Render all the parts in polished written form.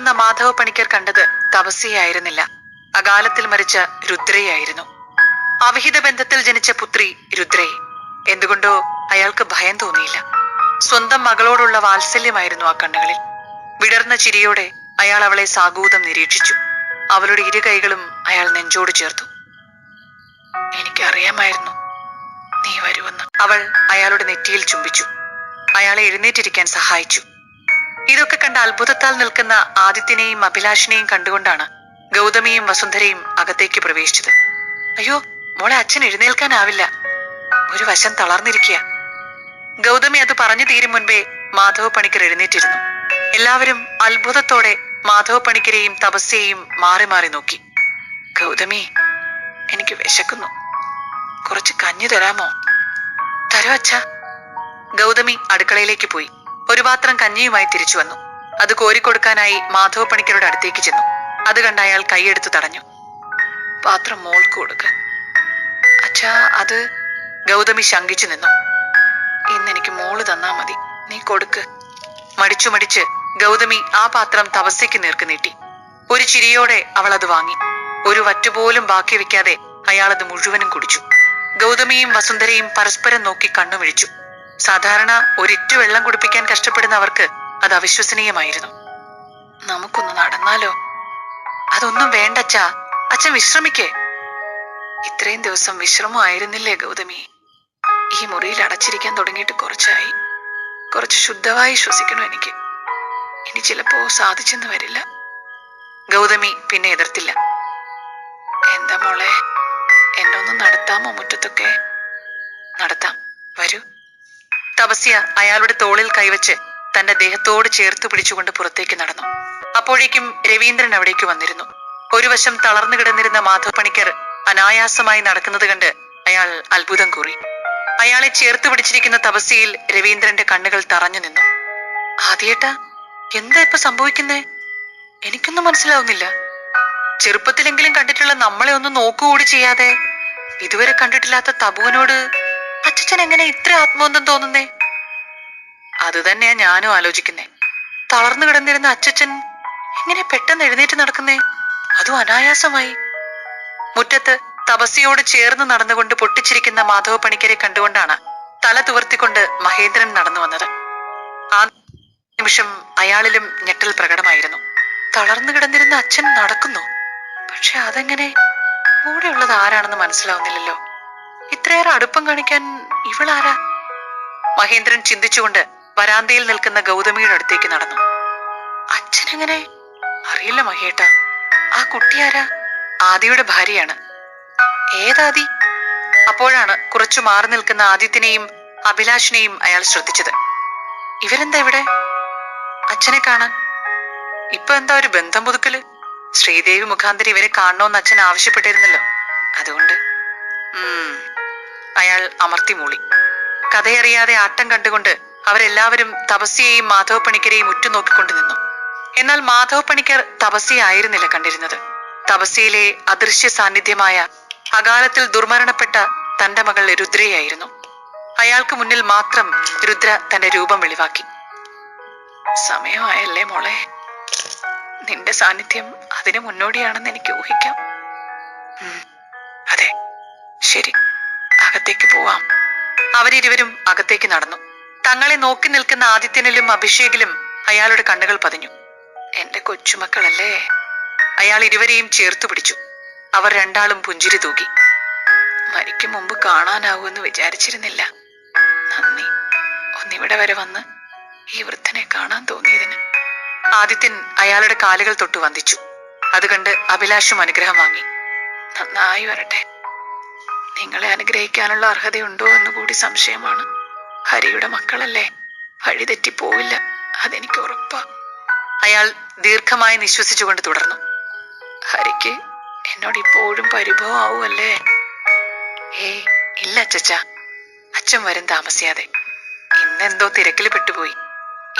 വന്ന മാധവ പണിക്കർ കണ്ടത് തപസ്യയായിരുന്നില്ല, അകാലത്തിൽ മരിച്ച രുദ്രയായിരുന്നു. അവിഹിത ബന്ധത്തിൽ ജനിച്ച പുത്രി രുദ്രയെ. എന്തുകൊണ്ടോ അയാൾക്ക് ഭയം തോന്നിയില്ല. സ്വന്തം മകളോടുള്ള വാത്സല്യമായിരുന്നു ആ കണ്ണുകളിൽ. വിടർന്ന ചിരിയോടെ അയാൾ അവളെ സാഗൂതം നിരീക്ഷിച്ചു. അവളുടെ ഇരു കൈകളും അയാൾ നെഞ്ചോട് ചേർത്തു. എനിക്കറിയാമായിരുന്നു നീ വരുമെന്ന്. അവൾ അയാളുടെ നെറ്റിയിൽ ചുംബിച്ചു. അയാളെ എഴുന്നേറ്റിരിക്കാൻ സഹായിച്ചു. ഇതൊക്കെ കണ്ട അത്ഭുതത്താൽ നിൽക്കുന്ന ആദിത്യനെയും അഭിലാഷിനെയും കണ്ടുകൊണ്ടാണ് ഗൗതമിയും വസുന്ധരയും അകത്തേക്ക് പ്രവേശിച്ചത്. അയ്യോ മോളെ, അച്ഛൻ എഴുന്നേൽക്കാനാവില്ല, ഒരു വശം തളർന്നിരിക്കുക. ഗൗതമി അത് പറഞ്ഞു തീരും മുൻപേ മാധവ പണിക്കർ എഴുന്നേറ്റിരുന്നു. എല്ലാവരും അത്ഭുതത്തോടെ മാധവ പണിക്കരെയും തപസ്യയെയും മാറി മാറി നോക്കി. ഗൗതമി, എനിക്ക് വിശക്കുന്നു, കുറച്ച് കഞ്ഞി തരാമോ? തരോ അച്ഛാ. ഗൗതമി അടുക്കളയിലേക്ക് പോയി ഒരു പാത്രം കഞ്ഞിയുമായി തിരിച്ചു വന്നു. അത് കോരിക്കൊടുക്കാനായി മാധവ പണിക്കരുടെ അടുത്തേക്ക് ചെന്നു. അത് കണ്ട അയാൾ കൈയെടുത്ത് തടഞ്ഞു. പാത്രം മോൾക്ക് കൊടുക്ക. അച്ഛാ, അത്... ഗൗതമി ശങ്കിച്ചു നിന്നു. ഇന്നെനിക്ക് മോള് തന്നാ മതി, നീ കൊടുക്ക്. മടിച്ചു മടിച്ച് ഗൗതമി ആ പാത്രം തപസ്യയ്ക്ക് നേർക്ക് നീട്ടി. ഒരു ചിരിയോടെ അവൾ അത് വാങ്ങി. ഒരു വറ്റുപോലും ബാക്കി വെക്കാതെ അയാൾ അത് മുഴുവനും കുടിച്ചു. ഗൗതമിയും വസുന്ധരയും പരസ്പരം നോക്കി കണ്ണുമിഴിച്ചു. സാധാരണ ഒരിറ്റു വെള്ളം കുടിപ്പിക്കാൻ കഷ്ടപ്പെടുന്ന അവർക്ക് അത് അവിശ്വസനീയമായിരുന്നു. നമുക്കൊന്ന് നടന്നാലോ? അതൊന്നും വേണ്ടച്ചാ, അച്ഛൻ വിശ്രമിക്കേ. ഇത്രയും ദിവസം വിശ്രമമായിരുന്നില്ലേ ഗൗതമി? ഈ മുറിയിൽ അടച്ചിരിക്കാൻ തുടങ്ങിയിട്ട് കുറച്ചായി. കുറച്ച് ശുദ്ധമായി ശ്വസിക്കണോ എനിക്ക്. ഇനി ചിലപ്പോ സാധിച്ചെന്ന് വരില്ല. ഗൗതമി പിന്നെ എതിർത്തില്ല. എന്താ മോളെ, എന്നൊന്ന് നടത്താമോ മുറ്റത്തൊക്കെ? നടത്താം, വരൂ. തപസ്യ അയാളുടെ തോളിൽ കൈവച്ച് തന്റെ ദേഹത്തോട് ചേർത്ത് പിടിച്ചുകൊണ്ട് പുറത്തേക്ക് നടന്നു. അപ്പോഴേക്കും രവീന്ദ്രൻ അവിടേക്ക് വന്നിരുന്നു. ഒരു വശം തളർന്നു കിടന്നിരുന്ന മാധവ പണിക്കർ അനായാസമായി നടക്കുന്നത് കണ്ട് അയാൾ അത്ഭുതം കൂറി. അയാളെ ചേർത്ത് പിടിച്ചിരിക്കുന്ന തപസ്യയിൽ രവീന്ദ്രന്റെ കണ്ണുകൾ തറഞ്ഞു നിന്നു. ആദ്യേട്ടാ, എന്താ ഇപ്പൊ സംഭവിക്കുന്നേ? എനിക്കൊന്നും മനസ്സിലാവുന്നില്ല. ചെറുപ്പത്തിലെങ്കിലും കണ്ടിട്ടുള്ള നമ്മളെ ഒന്ന് നോക്കുകൂടി ചെയ്യാതെ ഇതുവരെ കണ്ടിട്ടില്ലാത്ത തബുവിനോട് അച്ഛൻ എങ്ങനെ ഇത്ര ആത്മബന്ധം തോന്നുന്നേ? അത് തന്നെയാ ഞാനും ആലോചിക്കുന്നേ. തളർന്നു കിടന്നിരുന്ന അച്ഛൻ എങ്ങനെ പെട്ടെന്ന് എഴുന്നേറ്റ് നടക്കുന്നേ, അതും അനായാസമായി. മുറ്റത്ത് തപസ്യയോട് ചേർന്ന് നടന്നുകൊണ്ട് പൊട്ടിച്ചിരിക്കുന്ന മാധവ പണിക്കരെ കണ്ടുകൊണ്ടാണ് തല തുവർത്തിക്കൊണ്ട് മഹേന്ദ്രൻ നടന്നു വന്നത്. ആ നിമിഷം അയാളിലും ഞെട്ടൽ പ്രകടമായിരുന്നു. തളർന്നു കിടന്നിരുന്ന അച്ഛൻ നടക്കുന്നു, പക്ഷെ അതെങ്ങനെ? കൂടെയുള്ളത് ആരാണെന്ന് മനസ്സിലാവുന്നില്ലല്ലോ. ഇത്രയേറെ അടുപ്പം കാണിക്കാൻ ഇവളാരാ? മഹേന്ദ്രൻ ചിന്തിച്ചുകൊണ്ട് വരാന്തയിൽ നിൽക്കുന്ന ഗൗതമിയുടെ അടുത്തേക്ക് നടന്നു. അച്ഛനെങ്ങനെ? അറിയില്ല മഹേട്ട. ആ കുട്ടിയാരാ? ആദിയുടെ ഭാര്യയാണ്. ഏതാദി? അപ്പോഴാണ് കുറച്ചു മാറി നിൽക്കുന്ന ആദിത്യനെയും അഭിലാഷിനെയും അയാൾ ശ്രദ്ധിച്ചത്. ഇവരെന്താ ഇവിടെ? അച്ഛനെ കാണാൻ. ഇപ്പൊ എന്താ ഒരു ബന്ധം പുതുക്കല്? ശ്രീദേവി മുഖാന്തരം ഇവരെ കാണണമെന്ന് അച്ഛൻ ആവശ്യപ്പെട്ടിരുന്നല്ലോ, അതുകൊണ്ട്. അയാൾ അമർത്തി മൂളി. കഥയറിയാതെ ആട്ടം കണ്ടുകൊണ്ട് അവരെല്ലാവരും തപസ്യയെയും മാധവ പണിക്കരെയും ഉറ്റുനോക്കിക്കൊണ്ട് നിന്നു. എന്നാൽ മാധവ പണിക്കർ തപസ്യയായിരുന്നില്ല കണ്ടിരുന്നത്. തപസ്യയിലെ അദൃശ്യ സാന്നിധ്യമായ അകാലത്തിൽ ദുർമരണപ്പെട്ട തന്റെ മകൾ രുദ്രയായിരുന്നു. അയാൾക്ക് മുന്നിൽ മാത്രം രുദ്ര തന്റെ രൂപം വെളിവാക്കി. സമയമായല്ലേ മോളെ, നിന്റെ സാന്നിധ്യം അതിന് മുന്നോടിയാണെന്ന് എനിക്ക് ഊഹിക്കാം. അതെ, ശരി, അകത്തേക്ക് പോവാം. അവരിരുവരും അകത്തേക്ക് നടന്നു. തങ്ങളെ നോക്കി നിൽക്കുന്ന ആദിത്യനിലും അഭിഷേകിലും അയാളുടെ കണ്ണുകൾ പതിഞ്ഞു. എന്റെ കൊച്ചുമക്കളല്ലേ? അയാൾ ഇരുവരെയും ചേർത്തു പിടിച്ചു. അവർ രണ്ടാളും പുഞ്ചിരി തൂകി. മരിക്കും മുമ്പ് കാണാനാവൂന്ന് വിചാരിച്ചിരുന്നില്ല. നന്ദി, ഒന്നിവിടെ വരെ വന്ന് ഈ വൃദ്ധനെ കാണാൻ തോന്നിയതിന്. ആദിത്യൻ അയാളുടെ കാലുകൾ തൊട്ട് വന്ദിച്ചു. അത് കണ്ട് അഭിലാഷും അനുഗ്രഹം വാങ്ങി. നന്നായി വരട്ടെ. നിങ്ങളെ അനുഗ്രഹിക്കാനുള്ള അർഹതയുണ്ടോ എന്ന് കൂടി സംശയമാണ്. ഹരിയുടെ മക്കളല്ലേ, വഴിതെറ്റി പോവില്ല, അതെനിക്ക് ഉറപ്പാ. അയാൾ ദീർഘമായി നിശ്വസിച്ചുകൊണ്ട് തുടർന്നു. ഹരിക്ക് എന്നോട് ഇപ്പോഴും പരിഭവം ആവുമല്ലേ? ഏയ് ഇല്ല അച്ചച്ച, അച്ഛൻ വരും താമസിയാതെ. ഇന്നെന്തോ തിരക്കിൽ പെട്ടുപോയി.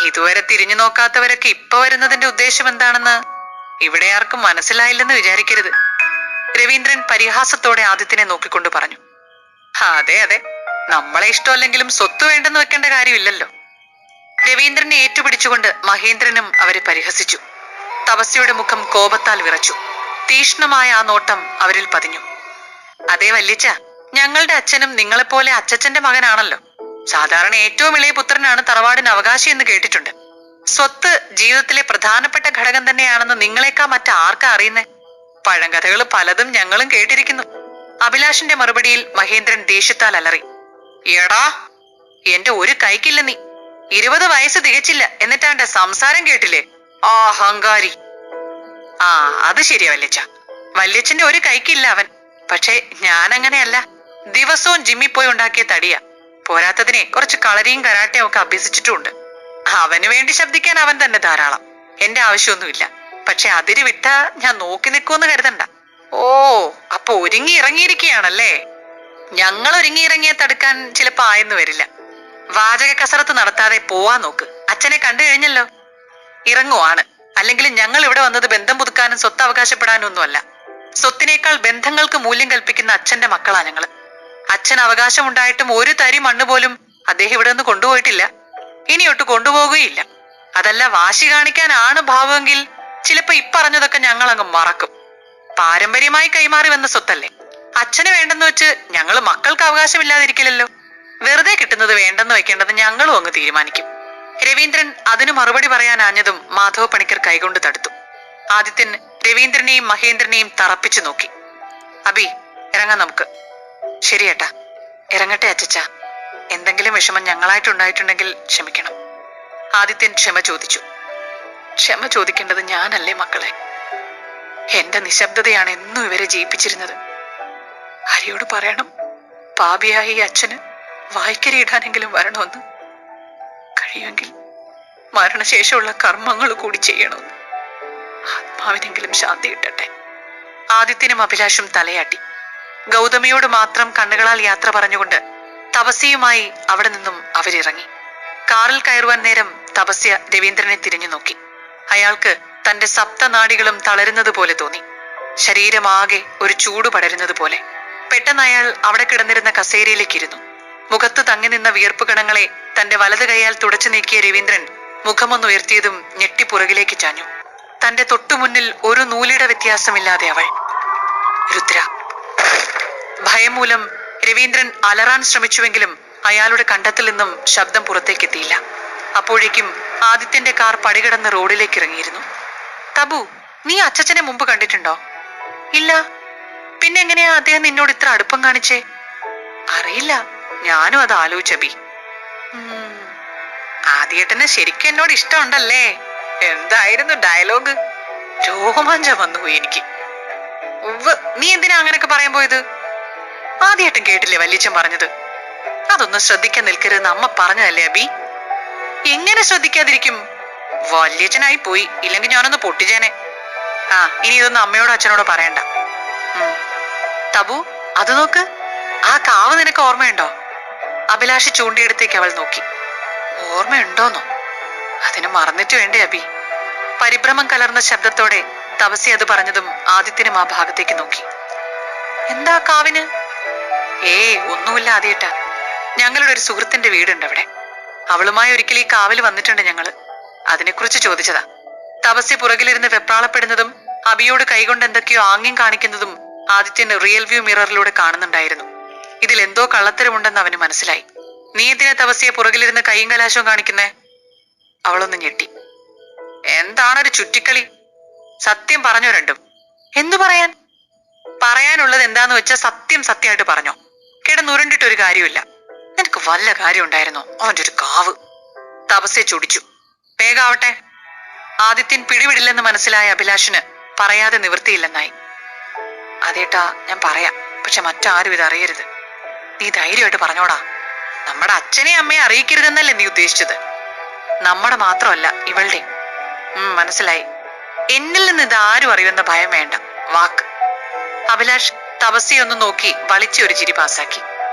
ഇതുവരെ തിരിഞ്ഞു നോക്കാത്തവരൊക്കെ ഇപ്പൊ വരുന്നതിന്റെ ഉദ്ദേശം എന്താണെന്ന് ഇവിടെ ആർക്കും മനസ്സിലായില്ലെന്ന് വിചാരിക്കരുത്. രവീന്ദ്രൻ പരിഹാസത്തോടെ ആദിത്യനെ നോക്കിക്കൊണ്ട് പറഞ്ഞു. അതെ അതെ, നമ്മളെ ഇഷ്ടമല്ലെങ്കിലും സ്വത്ത് വേണ്ടെന്ന് വെക്കേണ്ട കാര്യമില്ലല്ലോ. രവീന്ദ്രനെ ഏറ്റുപിടിച്ചുകൊണ്ട് മഹേന്ദ്രനും അവരെ പരിഹസിച്ചു. തപസ്യയുടെ മുഖം കോപത്താൽ വിറച്ചു. തീക്ഷ്ണമായ ആ നോട്ടം അവരിൽ പതിഞ്ഞു. അതേ വല്യച്ഛ, ഞങ്ങളുടെ അച്ഛനും നിങ്ങളെപ്പോലെ അച്ചച്ചന്റെ മകനാണല്ലോ. സാധാരണ ഏറ്റവും ഇളയ പുത്രനാണ് തറവാടിന് അവകാശി എന്ന് കേട്ടിട്ടുണ്ട്. സ്വത്ത് ജീവിതത്തിലെ പ്രധാനപ്പെട്ട ഘടകം തന്നെയാണെന്ന് നിങ്ങളെക്കാ മറ്റാർക്കാ അറിയുന്നേ? പഴങ്കഥകൾ പലതും ഞങ്ങളും കേട്ടിരിക്കുന്നു. അഭിലാഷിന്റെ മറുപടിയിൽ മഹേന്ദ്രൻ ദേഷ്യത്താൽ അലറി. എടാ, എന്റെ ഒരു കൈക്കില്ല നീ. 20 വയസ്സ് തികച്ചില്ല എന്നിട്ട് അവന്റെ സംസാരം കേട്ടില്ലേ? ആ അഹങ്കാരി. ആ, അത് ശരിയാ വല്യച്ഛ. വല്യച്ഛന്റെ ഒരു കൈക്കില്ല അവൻ. പക്ഷെ ഞാൻ അങ്ങനെയല്ല. ദിവസവും ജിമ്മിൽ പോയി ഉണ്ടാക്കിയ തടിയാ. പോരാത്തതിനെ കുറച്ച് കളരിയും കരാട്ടയും ഒക്കെ അഭ്യസിച്ചിട്ടുമുണ്ട്. അവന് വേണ്ടി ശബ്ദിക്കാൻ അവൻ തന്നെ ധാരാളം. എന്റെ ആവശ്യമൊന്നുമില്ല. പക്ഷെ അതിര് വിട്ടാ ഞാൻ നോക്കി നിൽക്കുമെന്ന് കരുതണ്ട. ഓ, അപ്പൊ ഒരുങ്ങി ഇറങ്ങിയിരിക്കുകയാണല്ലേ? ഞങ്ങൾ ഒരുങ്ങിയിറങ്ങിയെ തടുക്കാൻ ചിലപ്പോ ആയെന്ന് വരില്ല. വാചക കസരത്ത് നടത്താതെ പോവാൻ നോക്ക്. അച്ഛനെ കണ്ടു കഴിഞ്ഞല്ലോ. ഇറങ്ങുവാണ്. അല്ലെങ്കിൽ ഞങ്ങൾ ഇവിടെ വന്നത് ബന്ധം പുതുക്കാനും സ്വത്ത് അവകാശപ്പെടാനും ഒന്നുമല്ല. സ്വത്തിനേക്കാൾ ബന്ധങ്ങൾക്ക് മൂല്യം കൽപ്പിക്കുന്ന അച്ഛന്റെ മക്കളാ ഞങ്ങള്. അച്ഛൻ അവകാശമുണ്ടായിട്ടും ഒരു തരി മണ്ണ് പോലും അദ്ദേഹം ഇവിടെ നിന്ന് കൊണ്ടുപോയിട്ടില്ല. ഇനിയൊട്ട് കൊണ്ടുപോകുകയില്ല. അതല്ല വാശി കാണിക്കാനാണ് ഭാവമെങ്കിൽ ചിലപ്പോ ഇപ്പറഞ്ഞതൊക്കെ ഞങ്ങൾ അങ്ങ് മറക്കും. പാരമ്പര്യമായി കൈമാറി വന്ന സ്വത്തല്ലേ. അച്ഛന് വേണ്ടെന്ന് വെച്ച് ഞങ്ങള് മക്കൾക്ക് അവകാശമില്ലാതിരിക്കില്ലല്ലോ. വെറുതെ കിട്ടുന്നത് വേണ്ടെന്ന് വെക്കേണ്ടത് ഞങ്ങളും അങ്ങ് തീരുമാനിക്കും. രവീന്ദ്രൻ അതിനു മറുപടി പറയാനാഞ്ഞതും മാധവ പണിക്കർ കൈകൊണ്ട് തടുത്തു. ആദിത്യൻ രവീന്ദ്രനെയും മഹേന്ദ്രനെയും തറപ്പിച്ചു നോക്കി. അബി, ഇറങ്ങാം നമുക്ക്. ശരിയേട്ടാ, ഇറങ്ങട്ടെ അച്ചച്ച. എന്തെങ്കിലും വിഷമം ഞങ്ങളായിട്ടുണ്ടായിട്ടുണ്ടെങ്കിൽ ക്ഷമിക്കണം. ആദിത്യൻ ക്ഷമ ചോദിച്ചു. ക്ഷമ ചോദിക്കേണ്ടത് ഞാനല്ലേ മക്കളെ? എന്റെ നിശബ്ദതയാണ് എന്നും ഇവരെ ജയിപ്പിച്ചിരുന്നത്. ഹരിയോട് പറയണം, പാപിയായ ഈ അച്ഛന് വായ്ക്കരിയിടാനെങ്കിലും വരണമെന്ന്. കഴിയുമെങ്കിൽ മരണശേഷമുള്ള കർമ്മങ്ങൾ കൂടി ചെയ്യണമെന്ന്. ആത്മാവിനെങ്കിലും ശാന്തി കിട്ടട്ടെ. ആദിത്യനും അഭിലാഷും തലയാട്ടി. ഗൗതമിയോട് മാത്രം കണ്ണുകളാൽ യാത്ര പറഞ്ഞുകൊണ്ട് തപസ്യയുമായി അവിടെ നിന്നും അവരിറങ്ങി. കാറിൽ കയറുവാൻ നേരം തപസ്യ രവീന്ദ്രനെ തിരിഞ്ഞു നോക്കി. അയാൾക്ക് തന്റെ സപ്തനാഡികളും തളരുന്നത് പോലെ തോന്നി. ശരീരമാകെ ഒരു ചൂട് പടരുന്നത് പോലെ. പെട്ടെന്ന് അയാൾ അവിടെ കിടന്നിരുന്ന കസേരയിലേക്ക് ഇരുന്നു. മുഖത്ത് തങ്ങി നിന്ന വിയർപ്പ് കണങ്ങളെ തന്റെ വലത് കൈയാൽ തുടച്ചു നീക്കിയ രവീന്ദ്രൻ മുഖമൊന്നുയർത്തിയതും ഞെട്ടി പുറകിലേക്ക് ചാഞ്ഞു. തന്റെ തൊട്ടുമുന്നിൽ ഒരു നൂലിട വ്യത്യാസമില്ലാതെ അവൾ. രുദ്ര. ഭയം മൂലം രവീന്ദ്രൻ അലറാൻ ശ്രമിച്ചുവെങ്കിലും അയാളുടെ കണ്ടത്തിൽ നിന്നും ശബ്ദം പുറത്തേക്കെത്തിയില്ല. അപ്പോഴേക്കും ആദിത്യന്റെ കാർ പടികടന്ന് റോഡിലേക്ക് ഇറങ്ങിയിരുന്നു. തബു, നീ അച്ചച്ചനെ മുമ്പ് കണ്ടിട്ടുണ്ടോ? ഇല്ല. പിന്നെങ്ങനെയാ അദ്ദേഹം നിന്നോട് ഇത്ര അടുപ്പം കാണിച്ചേ? അറിയില്ല, ഞാനും അത് ആലോചിച്ചബി. ആദ്യേട്ടന് ശരിക്കും എന്നോട് ഇഷ്ടമുണ്ടല്ലേ? എന്തായിരുന്നു ഡയലോഗ്? രോമാഞ്ചം വന്നുപോയി എനിക്ക്. നീ എന്തിനാ അങ്ങനെയൊക്കെ പറയാൻ പോയത്? ആദ്യേട്ടൻ കേട്ടില്ലേ വല്യച്ഛൻ പറഞ്ഞത്? അതൊന്നും ശ്രദ്ധിക്കാൻ നിൽക്കരുതെന്ന് അമ്മ പറഞ്ഞതല്ലേ അബി? എങ്ങനെ ശ്രദ്ധിക്കാതിരിക്കും? വല്യച്ഛനായി പോയി. ഇല്ലെങ്കിൽ ഞാനൊന്ന് പൊട്ടിച്ചേനെ. ഇനി ഇതൊന്നും അമ്മയോടോ അച്ഛനോടോ പറയണ്ട. തബു, അത് നോക്ക്. ആ കാവ് നിനക്ക് ഓർമ്മയുണ്ടോ? അഭിലാഷ് ചൂണ്ടിയെടുത്തേക്ക് അവൾ നോക്കി. ഓർമ്മയുണ്ടോന്നോ? അതിന് മറന്നിട്ട് വേണ്ടേ അബി? പരിഭ്രമം കലർന്ന ശബ്ദത്തോടെ തപസ്യ അത് പറഞ്ഞതും ആദിത്യനും ആ ഭാഗത്തേക്ക് നോക്കി. എന്താ കാവിന്? ഒന്നുമില്ല ആദ്യേട്ടാ. ഞങ്ങളുടെ ഒരു സുഹൃത്തിന്റെ വീടുണ്ട് അവിടെ. അവളുമായി ഒരിക്കൽ ഈ കാവിൽ വന്നിട്ടുണ്ട് ഞങ്ങള്. അതിനെക്കുറിച്ച് ചോദിച്ചതാ. തപസ്യ പുറകിലിരുന്ന് വെപ്രാളപ്പെടുന്നതും അബിയോട് കൈകൊണ്ട് എന്തൊക്കെയോ ആംഗ്യം കാണിക്കുന്നതും ആദിത്യന് റിയൽ വ്യൂ മിററിലൂടെ കാണുന്നുണ്ടായിരുന്നു. ഇതിൽ എന്തോ കള്ളത്തരമുണ്ടെന്ന് അവന് മനസ്സിലായി. നീ എന്തിനാ തപസ്യയെ പുറകിലിരുന്ന് കൈയും കലാശവും കാണിക്കുന്നേ? അവളൊന്ന് ഞെട്ടി. എന്താണൊരു ചുറ്റിക്കളി? സത്യം പറഞ്ഞോ രണ്ടും? എന്തു പറയാൻ? പറയാനുള്ളത് എന്താന്ന് വെച്ചാൽ സത്യം സത്യമായിട്ട് പറഞ്ഞോ. കിടന്നുരുണ്ടിട്ടൊരു കാര്യമില്ല. നിനക്ക് വല്ല കാര്യം ഉണ്ടായിരുന്നോ? അവന്റെ ഒരു കാവ്. തപസ്യ ചൊടിച്ചു. വേഗാവട്ടെ. ആദിത്യൻ പിടിവിടില്ലെന്ന് മനസ്സിലായ അഭിലാഷിന് പറയാതെ നിവൃത്തിയില്ലെന്നായി. അതേട്ടാ, ഞാൻ പറയാം. പക്ഷെ മറ്റാരും ഇത് അറിയരുത്. നീ ധൈര്യമായിട്ട് പറഞ്ഞോടാ. നമ്മുടെ അച്ഛനെ അമ്മയെ അറിയിക്കരുതെന്നല്ലേ നീ ഉദ്ദേശിച്ചത്? നമ്മുടെ മാത്രമല്ല, ഇവളുടെ. മനസ്സിലായി. എന്നിൽ നിന്ന് ഇത് ആരും അറിയുമെന്ന ഭയം വേണ്ട. വാക്ക്. അഭിലാഷ് തപസ്യയൊന്ന് നോക്കി വളിച്ച ഒരു ചിരി പാസാക്കി.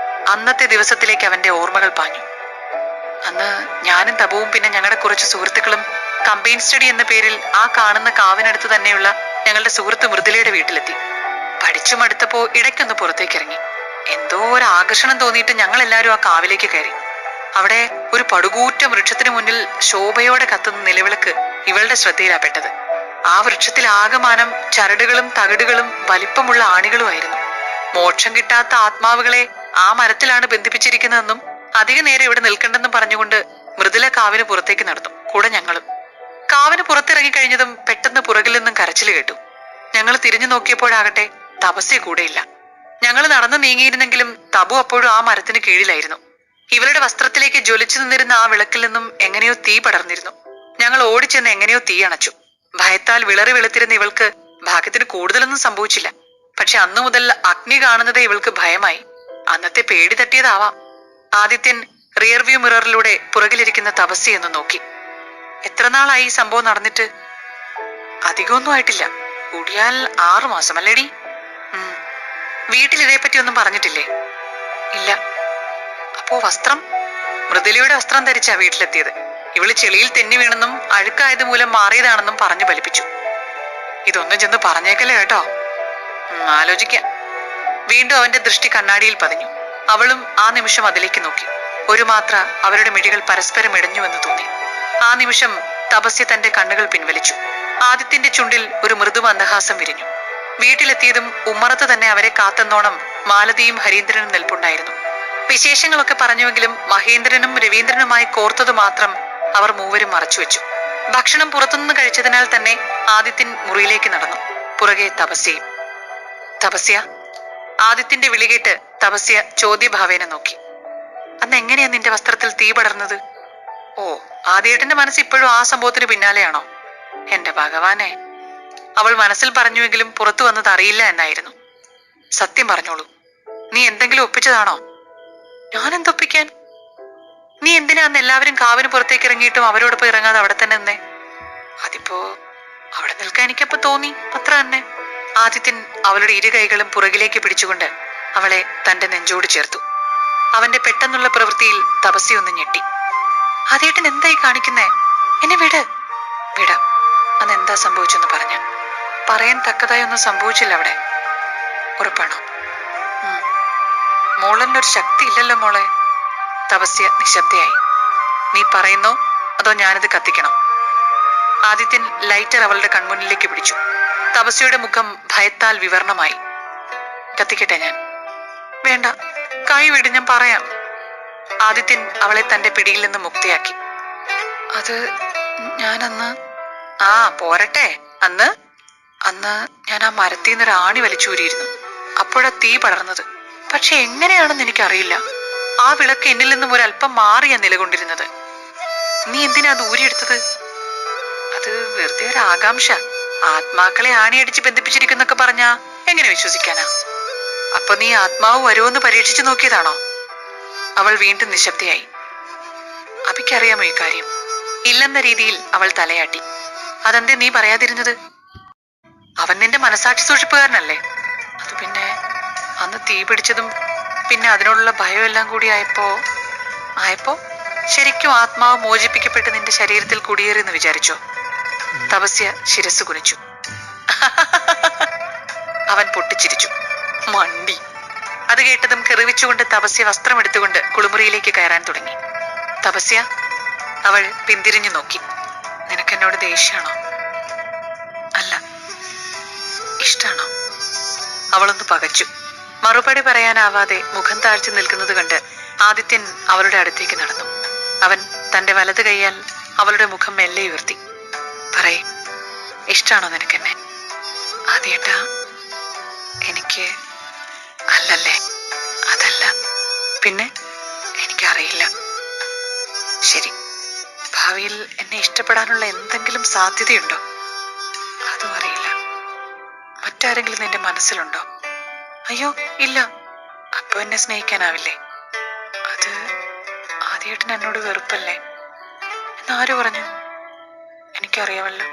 അന്നത്തെ ദിവസത്തിലേക്ക് അവന്റെ ഓർമ്മകൾ പാഞ്ഞു. അന്ന് ഞാനും തപുവും പിന്നെ ഞങ്ങളുടെ കുറച്ച് സുഹൃത്തുക്കളും കമ്പൈൻ സ്റ്റഡി എന്ന പേരിൽ ആ കാണുന്ന കാവിനടുത്ത് തന്നെയുള്ള ഞങ്ങളുടെ സുഹൃത്ത് മൃദുലയുടെ വീട്ടിലെത്തി. പഠിച്ചു മടുത്തപ്പോ ഇടയ്ക്കൊന്ന് പുറത്തേക്ക് ഇറങ്ങി. എന്തോ ഒരു ആകർഷണം തോന്നിയിട്ട് ഞങ്ങൾ എല്ലാവരും ആ കാവിലേക്ക് കയറി. അവിടെ ഒരു പടുകൂറ്റ വൃക്ഷത്തിന് മുന്നിൽ ശോഭയോടെ കത്തുന്ന നിലവിളക്ക് ഇവളുടെ ശ്രദ്ധയിലാപ്പെട്ടത്. ആ വൃക്ഷത്തിൽ ആകമാനം ചരടുകളും തകിടുകളും വലിപ്പമുള്ള ആണികളുമായിരുന്നു. മോക്ഷം കിട്ടാത്ത ആത്മാവുകളെ ആ മരത്തിലാണ് ബന്ധിപ്പിച്ചിരിക്കുന്നതെന്നും അധിക നേരം ഇവിടെ നിൽക്കണ്ടെന്നും പറഞ്ഞുകൊണ്ട് മൃദുല കാവിന് പുറത്തേക്ക് നടന്നു, കൂടെ ഞങ്ങളും. കാവിന് പുറത്തിറങ്ങി കഴിഞ്ഞതും പെട്ടെന്ന് പുറകിൽ നിന്നും കരച്ചിൽ കേട്ടു. ഞങ്ങൾ തിരിഞ്ഞു നോക്കിയപ്പോഴാകട്ടെ തപസ്യ കൂടെയില്ല. ഞങ്ങൾ നടന്നു നീങ്ങിയിരുന്നെങ്കിലും തബു അപ്പോഴും ആ മരത്തിന് കീഴിലായിരുന്നു. ഇവളുടെ വസ്ത്രത്തിലേക്ക് ജ്വലിച്ചു നിന്നിരുന്ന ആ വിളക്കിൽ നിന്നും എങ്ങനെയോ തീ പടർന്നിരുന്നു. ഞങ്ങൾ ഓടിച്ചെന്ന് എങ്ങനെയോ തീ അണച്ചു. ഭയത്താൽ വിളറി വെളുത്തിരുന്ന ഇവൾക്ക് ഭാഗ്യത്തിന് കൂടുതലൊന്നും സംഭവിച്ചില്ല. പക്ഷെ അന്നു മുതൽ അഗ്നി കാണുന്നത് ഇവൾക്ക് ഭയമായി. അന്നത്തെ പേടി തട്ടിയതാവാം. ആദിത്യൻ റിയർവ്യൂ മിററിലൂടെ പുറകിലിരിക്കുന്ന തപസ്യ എന്ന് നോക്കി. എത്ര നാളായി ഈ സംഭവം നടന്നിട്ട്? അധികമൊന്നും ആയിട്ടില്ല, കൂടിയാൽ 6 മാസം അല്ലേടി? വീട്ടിൽ ഇതേപ്പറ്റി ഒന്നും പറഞ്ഞിട്ടില്ലേ? ഇല്ല. അപ്പോ വസ്ത്രം? മൃദുലയുടെ വസ്ത്രം ധരിച്ചാ വീട്ടിലെത്തിയത്. ഇവള് ചെളിയിൽ തെന്നി വീണെന്നും അഴുക്കായത് മൂലം മാറിയതാണെന്നും പറഞ്ഞു ഫലിപ്പിച്ചു. ഇതൊന്നും ചെന്ന് പറഞ്ഞേക്കല്ലേ കേട്ടോ. ആലോചിക്കാം. വീണ്ടും അവന്റെ ദൃഷ്ടി കണ്ണാടിയിൽ പതിഞ്ഞു. അവളും ആ നിമിഷം അതിലേക്ക് നോക്കി. ഒരു മാത്ര അവരുടെ മിഴികൾ പരസ്പരം ഇടഞ്ഞുവെന്ന് തോന്നി. ആ നിമിഷം തപസ്യ തന്റെ കണ്ണുകൾ പിൻവലിച്ചു. ആദിത്യന്റെ ചുണ്ടിൽ ഒരു മൃദു മന്ദഹാസം വിരിഞ്ഞു. വീട്ടിലെത്തിയതും ഉമ്മറത്ത് തന്നെ അവരെ കാത്തെന്നോണം മാലതിയും ഹരീന്ദ്രനും നിൽപ്പുണ്ടായിരുന്നു. വിശേഷങ്ങളൊക്കെ പറഞ്ഞുവെങ്കിലും മഹേന്ദ്രനും രവീന്ദ്രനുമായി കോർത്തത് മാത്രം അവർ മൂവരും മറച്ചുവെച്ചു. ഭക്ഷണം പുറത്തുനിന്ന് കഴിച്ചതിനാൽ തന്നെ ആദിത്യൻ മുറിയിലേക്ക് നടന്നു. പുറകെ തപസ്യയും. തപസ്യ? ആദിത്യന്റെ വിളികേട്ട് തപസ്യ ചോദ്യഭാവേന നോക്കി. അന്ന് എങ്ങനെയാ നിന്റെ വസ്ത്രത്തിൽ തീ പടർന്നത്? ഓ, ആദിയേട്ടന്റെ മനസ്സ് ഇപ്പോഴും ആ സംഭവത്തിന് പിന്നാലെയാണോ? എന്റെ ഭഗവാനെ, അവൾ മനസ്സിൽ പറഞ്ഞുവെങ്കിലും പുറത്തു വന്നത് അറിയില്ല എന്നായിരുന്നു. സത്യം പറഞ്ഞോളൂ, നീ എന്തെങ്കിലും ഒപ്പിച്ചതാണോ? ഞാൻ എന്തൊപ്പിക്കാൻ? നീ എന്തിനാ അന്ന് എല്ലാവരും കാവിന് പുറത്തേക്ക് ഇറങ്ങിയിട്ടും അവരോടൊപ്പം ഇറങ്ങാതെ അവിടെ തന്നെ നിന്നേ? അതിപ്പോ അവിടെ നിൽക്കാൻ എനിക്കപ്പോ തോന്നി, അത്ര തന്നെ. ആദിത്യൻ അവളുടെ ഇരു കൈകളും പുറകിലേക്ക് പിടിച്ചുകൊണ്ട് അവളെ തന്റെ നെഞ്ചോട് ചേർത്തു. അവന്റെ പെട്ടെന്നുള്ള പ്രവൃത്തിയിൽ തപസ്യ ഒന്ന് ഞെട്ടി. ആദിയേട്ടൻ എന്തായി കാണിക്കുന്നേ? എന്നെ വിട്. വിടാം. അന്ന് എന്താ സംഭവിച്ചെന്ന് പറഞ്ഞ. പറയാൻ തക്കതായി ഒന്നും സംഭവിച്ചില്ല അവിടെ. ഉറപ്പാണോ? മോളെന്നൊരു ശക്തി ഇല്ലല്ലോ മോളെ. തപസ്യ നിശബ്ദയായി. നീ പറയുന്നോ അതോ ഞാനിത് കത്തിക്കണം? ആദിത്യൻ ലൈറ്റർ അവളുടെ കൺമുന്നിലേക്ക് പിടിച്ചു. തപസ്യയുടെ മുഖം ഭയത്താൽ വിവർണമായി. കത്തിക്കട്ടെ ഞാൻ? വേണ്ട, കൈ വിട്, ഞാൻ പറയാം. ആദിത്യൻ അവളെ തന്റെ പിടിയിൽ നിന്ന് മുക്തിയാക്കി. അത് ഞാനന്ന്... ആ പോരട്ടെ. അന്ന് ഞാൻ ആ മരത്തിൽ നിന്ന് ഒരു ആണി വലിച്ചൂരിയിരുന്നു. അപ്പോഴാ തീ പടർന്നത്. പക്ഷെ എങ്ങനെയാണെന്ന് എനിക്കറിയില്ല. ആ വിളക്ക് എന്നിൽ നിന്നും ഒരല്പം മാറിയാ നിലകൊണ്ടിരുന്നത്. നീ എന്തിനാ അത് ഊരിയെടുത്തത്? അത് വെറുതെ ഒരു ആകാംക്ഷ. ആത്മാക്കളെ ആണിയടിച്ച് ബന്ധിപ്പിച്ചിരിക്കുന്നൊക്കെ പറഞ്ഞാ എങ്ങനെ വിശ്വസിക്കാനാ? അപ്പൊ നീ ആത്മാവ് വരുമോന്ന് പരീക്ഷിച്ചു നോക്കിയതാണോ? അവൾ വീണ്ടും നിശബ്ദയായി. അഭിക്കറിയാമോ ഈ കാര്യം? ഇല്ലെന്ന രീതിയിൽ അവൾ തലയാട്ടി. അതെന്തേ നീ പറയാതിരുന്നത്? അവൻ നിന്റെ മനസാക്ഷി സൂക്ഷിപ്പുകാരനല്ലേ? അത് പിന്നെ അന്ന് തീ പിടിച്ചതും പിന്നെ അതിനോടുള്ള ഭയം എല്ലാം കൂടി ആയപ്പോ ശരിക്കും ആത്മാവ് മോചിപ്പിക്കപ്പെട്ട് നിന്റെ ശരീരത്തിൽ കുടിയേറിയെന്ന് വിചാരിച്ചോ? തപസ്യ ശിരസ് കുനിച്ചു. അവൻ പൊട്ടിച്ചിരിച്ചു. മണ്ടി. അത് കേട്ടതും കെറിവിച്ചുകൊണ്ട് തപസ്യ വസ്ത്രം എടുത്തുകൊണ്ട് കുളിമുറിയിലേക്ക് കയറാൻ തുടങ്ങി. തപസ്യ, അവൾ പിന്തിരിഞ്ഞു നോക്കി. നിനക്കെന്നോട് ദേഷ്യാണോ? അല്ല. ഇഷ്ടാണോ? അവളൊന്ന് പകച്ചു. മറുപടി പറയാനാവാതെ മുഖം താഴ്ത്തി നിൽക്കുന്നത് കണ്ട് ആദിത്യൻ അവളുടെ അടുത്തേക്ക് നടന്നു. അവൻ തന്റെ വലത് കൈയാൽ അവളുടെ മുഖം മെല്ലെ ഉയർത്തി. പറയേ, ഇഷ്ടാണോ നിനക്കെന്നെ? ആദ്യേട്ടാ, എനിക്ക്... അല്ലല്ലേ? അതല്ല. പിന്നെ? എനിക്കറിയില്ല. ശരി, ഭാവിയിൽ എന്നെ ഇഷ്ടപ്പെടാനുള്ള എന്തെങ്കിലും സാധ്യതയുണ്ടോ? അതും അറിയില്ല. മറ്റാരെങ്കിലും നിന്റെ മനസ്സിലുണ്ടോ? അയ്യോ ഇല്ല. അപ്പൊ എന്നെ സ്നേഹിക്കാനാവില്ലേ? അത് ആദ്യേട്ടൻ എന്നോട് വെറുപ്പല്ലേ എന്നാര് പറഞ്ഞു? എനിക്കറിയാമല്ലോ,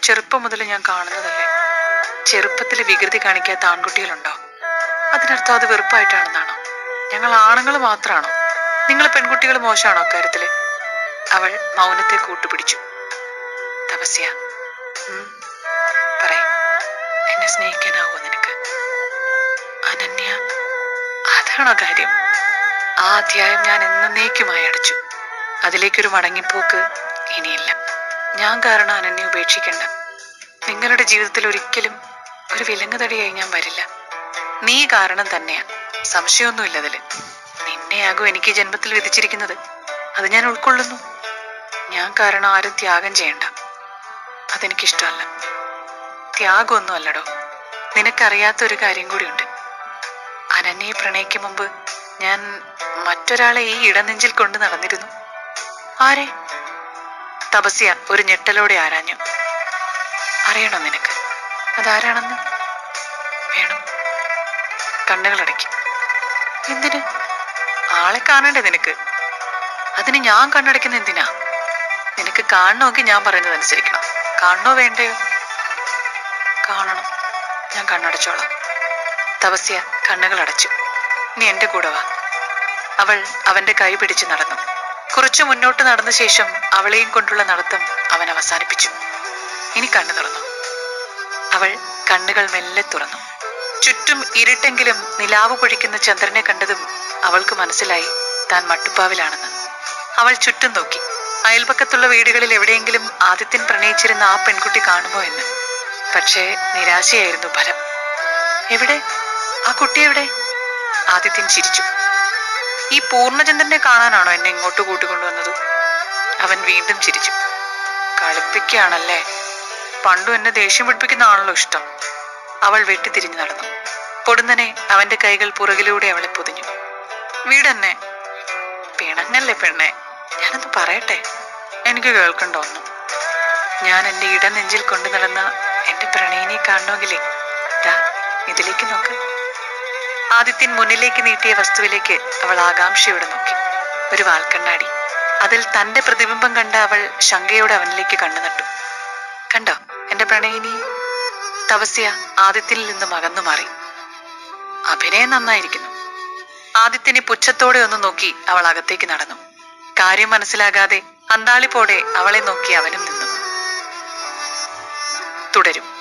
ചെറുപ്പം മുതൽ ഞാൻ കാണുന്നതല്ലേ. ചെറുപ്പത്തിൽ വികൃതി കാണിക്കാത്ത ആൺകുട്ടികളുണ്ടോ? അതിനർത്ഥം അത് വെറുപ്പായിട്ടാണെന്നാണോ? ഞങ്ങൾ ആണുങ്ങൾ മാത്രാണോ? നിങ്ങൾ പെൺകുട്ടികൾ മോശമാണോ അക്കാര്യത്തില്? അവൾ മൗനത്തെ കൂട്ടുപിടിച്ചു. തപസ്യ, പറയും, എന്നെ സ്നേഹിക്കാനാവോ നിനക്ക്? അനന്യ, അതാണോ കാര്യം? ആ അധ്യായം ഞാൻ എന്നേക്കുമായി അടച്ചു. അതിലേക്കൊരു മടങ്ങിപ്പോക്ക് ഇനിയില്ല. ഞാൻ കാരണം അനന്യ ഉപേക്ഷിക്കണ്ട. നിങ്ങളുടെ ജീവിതത്തിൽ ഒരിക്കലും ഒരു വിലങ്ങുതടിയായി ഞാൻ വരില്ല. നീ കാരണം തന്നെയാ, സംശയമൊന്നുമില്ല അതില്. നിന്നെയാകും എനിക്ക് ഈ ജന്മത്തിൽ വിധിച്ചിരിക്കുന്നത്. അത് ഞാൻ ഉൾക്കൊള്ളുന്നു. ഞാൻ കാരണം ആരും ത്യാഗം ചെയ്യണ്ട. അതെനിക്കിഷ്ടമല്ല. ത്യാഗമൊന്നും അല്ലടോ. നിനക്കറിയാത്ത ഒരു കാര്യം കൂടിയുണ്ട്. അനന്യയെ പ്രണയിക്കും മുമ്പ് ഞാൻ മറ്റൊരാളെ ഈ ഇടനെഞ്ചിൽ കൊണ്ട് നടന്നിരുന്നു. ആരെ? തപസ്യ ഒരു ഞെട്ടലോടെ ആരാഞ്ഞു. അറിയണോ നിനക്ക് അതാരാണെന്ന്? വേണം. കണ്ണുകളടയ്ക്കും. എന്തിന്? ആളെ കാണണ്ടേ നിനക്ക്? അതിന് ഞാൻ കണ്ണടയ്ക്കുന്ന എന്തിനാ? നിനക്ക് കാണണമെങ്കിൽ ഞാൻ പറയുന്നത് അനുസരിക്കണം. കാണണോ വേണ്ടയോ? കാണണം. ഞാൻ കണ്ണടച്ചോളാം. തപസ്യ കണ്ണുകൾ അടച്ചു. നീ എന്റെ കൂടെ വാ. അവൾ അവന്റെ കൈ പിടിച്ചു നടന്നു. കുറച്ചു മുന്നോട്ട് നടന്ന ശേഷം അവളെയും കൊണ്ടുള്ള നടത്തം അവൻ അവസാനിപ്പിച്ചു. ഇനി കണ്ണു തുറന്നു. അവൾ കണ്ണുകൾ മെല്ലെ തുറന്നു. ചുറ്റും ഇരുട്ടെങ്കിലും നിലാവ് പൊഴിക്കുന്ന ചന്ദ്രനെ കണ്ടതും അവൾക്ക് മനസ്സിലായി താൻ മട്ടുപ്പാവിലാണെന്ന്. അവൾ ചുറ്റും നോക്കി. അയൽപക്കത്തുള്ള വീടുകളിൽ എവിടെയെങ്കിലും ആദിത്യൻ പ്രണയിച്ചിരുന്ന ആ പെൺകുട്ടി കാണുമോ എന്ന്. പക്ഷേ നിരാശയായിരുന്നു ഫലം. എവിടെ? ആ കുട്ടി എവിടെ? ആദിത്യൻ ചിരിച്ചു. ഈ പൂർണ്ണചന്ദ്രനെ കാണാനാണോ എന്നെ ഇങ്ങോട്ട് കൂട്ടിക്കൊണ്ടുവന്നത്? അവൻ വീണ്ടും ചിരിച്ചു. കളിപ്പിക്കുകയാണല്ലേ. പണ്ടും എന്നെ ദേഷ്യം പിടിപ്പിക്കുന്നതാണല്ലോ ഇഷ്ടം. അവൾ വെട്ടിത്തിരിഞ്ഞു നടന്നു. പൊടുന്നനെ അവന്റെ കൈകൾ പുറകിലൂടെ അവളെ പൊതിഞ്ഞു. വീടെന്നെ. പിണങ്ങല്ലേ പെണ്ണെ, ഞാനൊന്ന് പറയട്ടെ. എനിക്ക് കേൾക്കണ്ട ഒന്നും. ഞാൻ എന്റെ ഇടനെഞ്ചിൽ കൊണ്ടു നടന്ന എന്റെ പ്രണയിനെ കാണണമെങ്കിലേ ഇതിലേക്ക് നോക്ക്. ആദിത്യൻ മുന്നിലേക്ക് നീട്ടിയ വസ്തുവിലേക്ക് അവൾ ആകാംക്ഷയോടെ നോക്കി. ഒരു വാൽക്കണ്ണാടി. അതിൽ തന്റെ പ്രതിബിംബം കണ്ട അവൾ ശങ്കയോടെ അവനിലേക്ക് കണ്ണു നട്ടു. കണ്ടോ എന്റെ പ്രണയിനി? തപസ്യ ആദിത്യനിൽ നിന്നും അകന്നു മാറി. അഭിനയം നന്നായിരിക്കുന്നു. ആദിത്യനെ പുച്ഛത്തോടെ ഒന്ന് നോക്കി അവൾ അകത്തേക്ക് നടന്നു. കാര്യം മനസ്സിലാകാതെ അന്താളിപ്പോടെ അവളെ നോക്കി അവനും നിന്നു. തുടരും.